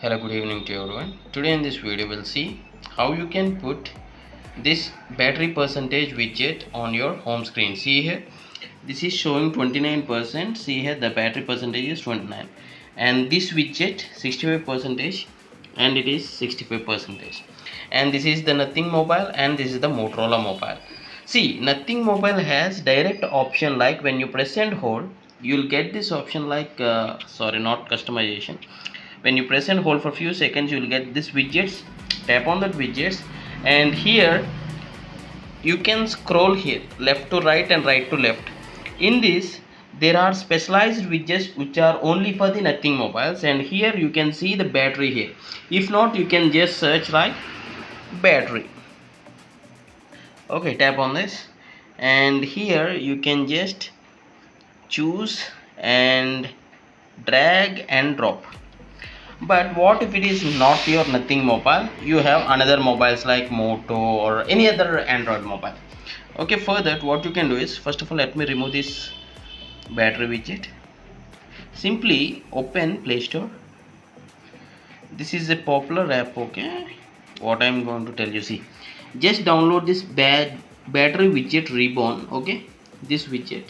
Hello, good evening to everyone. Today in this video we'll see how you can put this battery percentage widget on your home screen. See here, this is showing 29%. See here, the battery percentage is 29 and this widget 65 percentage and it is 65 percentage, and this is the Nothing mobile and this is the Motorola mobile. See, Nothing mobile has direct option, like when you press and hold you'll get this option like sorry, not customization. When you press and hold for few seconds you will get this widgets. Tap on that widgets and here you can scroll here left to right and right to left. In this there are specialized widgets which are only for the Nothing mobiles, and here you can see the battery here. If not, you can just search like battery. Okay, tap on this and here you can just choose and drag and drop. But what if it is not your Nothing mobile, you have another mobiles like Moto or any other Android mobile. Okay, for that what you can do is, first of all let me remove this battery widget. Simply open Play Store. This is a popular app. Okay, what I'm going to tell you, see, just download this battery widget reborn. Okay, this widget,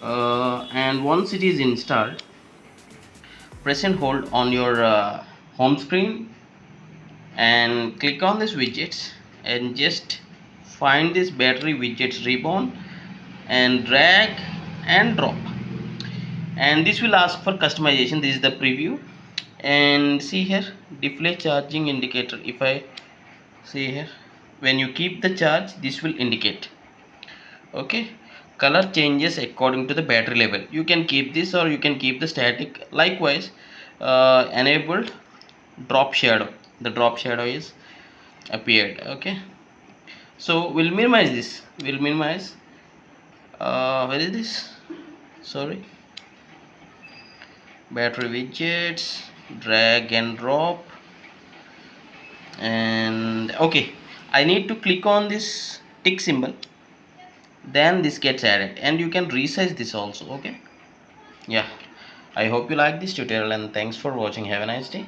and once it is installed, press and hold on your home screen and click on this widgets and just find this battery widgets reborn and drag and drop, and this will ask for customization. This is the preview, and see here, display charging indicator. If I see here, when you keep the charge this will indicate. Okay, color changes according to the battery level. You can keep this or you can keep the static. Likewise, enabled drop shadow. The drop shadow is appeared. Okay, so we'll minimize this. We'll minimize where is this, sorry, battery widgets, drag and drop, and okay, I need to click on this tick symbol, then this gets added, and you can resize this also. Okay, yeah, I hope you like this tutorial and thanks for watching. Have a nice day.